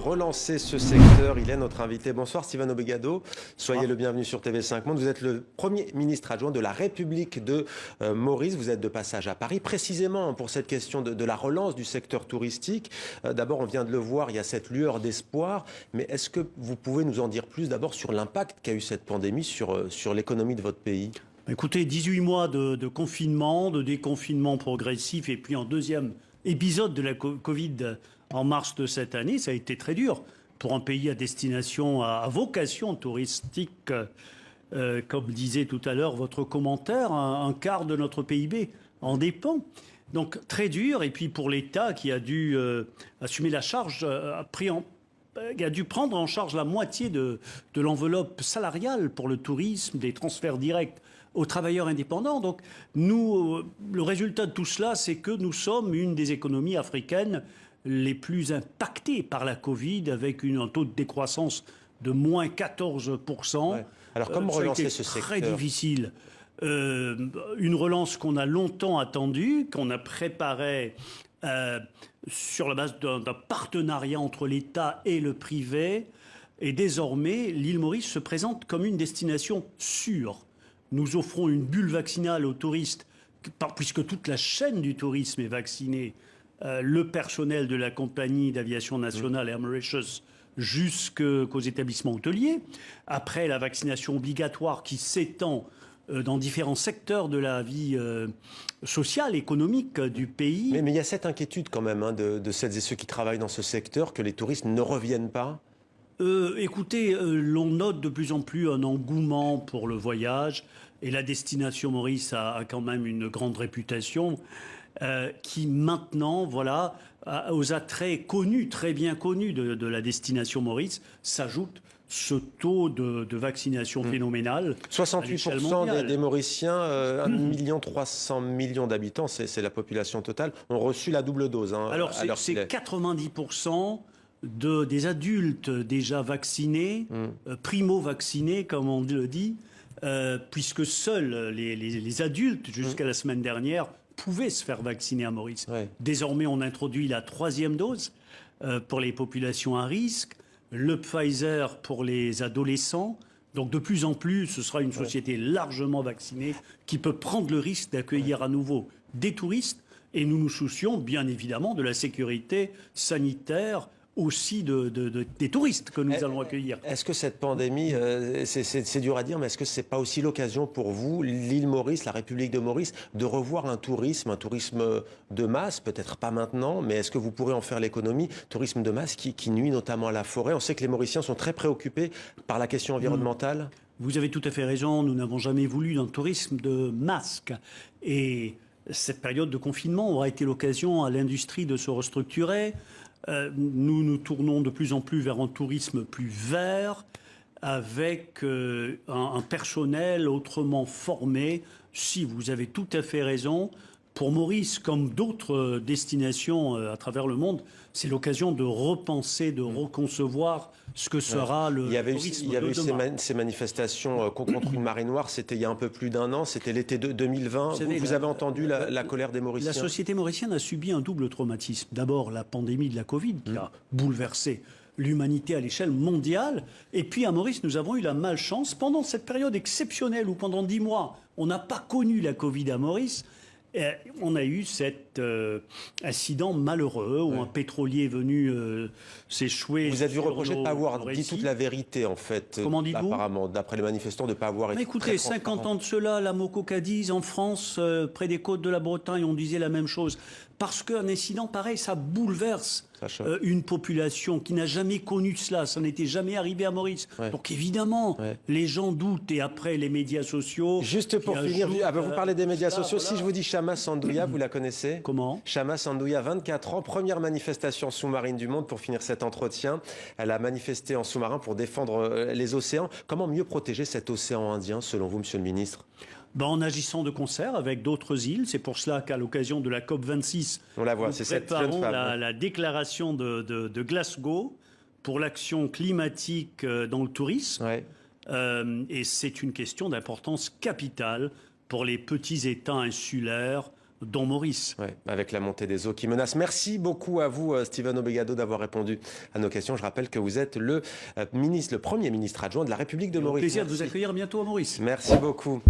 relancer ce secteur. Il est notre invité. Bonsoir Stéphane Begado. Soyez le bienvenu sur TV5 Monde. Vous êtes le premier ministre adjoint de la République de Maurice. Vous êtes de passage à Paris, précisément pour cette question de la relance du secteur touristique. D'abord, on vient de le voir, il y a cette lueur d'espoir. Mais est-ce que vous pouvez nous en dire plus d'abord sur l'impact qu'a eu cette pandémie sur l'économie de votre pays ? Écoutez, 18 mois de confinement, de déconfinement progressif et puis en deuxième épisode de la Covid en mars de cette année, ça a été très dur pour un pays à destination, à vocation touristique. Comme disait tout à l'heure votre commentaire, un quart de notre PIB en dépend. Donc très dur. Et puis pour l'État qui a dû assumer la charge, a dû prendre en charge la moitié de l'enveloppe salariale pour le tourisme, des transferts directs aux travailleurs indépendants. Donc nous, le résultat de tout cela, c'est que nous sommes une des économies africaines les plus impactées par la Covid, avec un taux de décroissance de moins 14%. Ouais. Alors comment relancer ce secteur ? Très difficile. Une relance qu'on a longtemps attendue, qu'on a préparée sur la base d'un partenariat entre l'État et le privé. Et désormais, l'île Maurice se présente comme une destination sûre. Nous offrons une bulle vaccinale aux touristes, puisque toute la chaîne du tourisme est vaccinée. Le personnel de la compagnie d'aviation nationale Air Mauritius jusqu'aux établissements hôteliers. Après la vaccination obligatoire qui s'étend dans différents secteurs de la vie sociale, économique du pays. Mais il y a cette inquiétude quand même de celles et ceux qui travaillent dans ce secteur, que les touristes ne reviennent pas. Écoutez, l'on note de plus en plus un engouement pour le voyage et la destination Maurice a quand même une grande réputation qui maintenant, voilà, aux attraits connus, très bien connus de la destination Maurice, s'ajoute ce taux de vaccination phénoménal. 68% des Mauriciens, 1,3 million d'habitants, c'est la population totale, ont reçu la double dose. Alors c'est 90% des adultes déjà vaccinés, primo-vaccinés, comme on le dit, puisque seuls les adultes, jusqu'à la semaine dernière, pouvaient se faire vacciner à Maurice. Ouais. Désormais, on introduit la 3e dose pour les populations à risque, le Pfizer pour les adolescents. Donc de plus en plus, ce sera une société largement vaccinée qui peut prendre le risque d'accueillir à nouveau des touristes. Et nous nous soucions bien évidemment de la sécurité sanitaire aussi des touristes que nous allons accueillir. Est-ce que cette pandémie, c'est dur à dire, mais est-ce que c'est pas aussi l'occasion pour vous, l'île Maurice, la République de Maurice, de revoir un tourisme de masse, peut-être pas maintenant, mais est-ce que vous pourrez en faire l'économie, tourisme de masse qui nuit notamment à la forêt? On sait que les Mauriciens sont très préoccupés par la question environnementale. Vous avez tout à fait raison, nous n'avons jamais voulu d'un tourisme de masse. Et cette période de confinement aura été l'occasion à l'industrie de se restructurer. Nous nous tournons de plus en plus vers un tourisme plus vert, avec un personnel autrement formé. Si vous avez tout à fait raison, pour Maurice, comme d'autres destinations à travers le monde, c'est l'occasion de repenser, de reconcevoir ce que sera le tourisme de demain. Il y avait eu ces manifestations contre une marée noire, c'était il y a un peu plus d'un an, c'était l'été 2020. Vous avez entendu la colère des Mauriciens? La société mauricienne a subi un double traumatisme. D'abord, la pandémie de la Covid qui a bouleversé l'humanité à l'échelle mondiale. Et puis à Maurice, nous avons eu la malchance, pendant cette période exceptionnelle où pendant 10 mois, on n'a pas connu la Covid à Maurice, on a eu cet incident malheureux où un pétrolier est venu s'échouer. Vous êtes vu reprocher de ne pas avoir dit toute la vérité, en fait. Comment dites-vous ? Apparemment, d'après les manifestants, de ne pas avoir été. Écoutez, 50 ans de cela, la Moco Cadiz, en France, près des côtes de la Bretagne, on disait la même chose. Parce qu'un incident pareil, ça bouleverse une population qui n'a jamais connu cela. Ça n'était jamais arrivé à Maurice. Ouais. Donc évidemment, les gens doutent. Et après, les médias sociaux... Juste pour finir, vous parlez des médias sociaux. Voilà. Si je vous dis Chama Sandouya, vous la connaissez? Comment? Chama Sandouya, 24 ans, première manifestation sous-marine du monde pour finir cet entretien. Elle a manifesté en sous-marin pour défendre les océans. Comment mieux protéger cet océan Indien, selon vous, monsieur le ministre? En agissant de concert avec d'autres îles. C'est pour cela qu'à l'occasion de la COP26, on la voit, c'est cette jeune femme. La déclaration de Glasgow pour l'action climatique dans le tourisme. Ouais. Et c'est une question d'importance capitale pour les petits États insulaires dont Maurice. Ouais, avec la montée des eaux qui menace. Merci beaucoup à vous, Steven Obegado, d'avoir répondu à nos questions. Je rappelle que vous êtes le premier ministre adjoint de la République de Maurice. Plaisir de vous accueillir bientôt à Maurice. Merci beaucoup.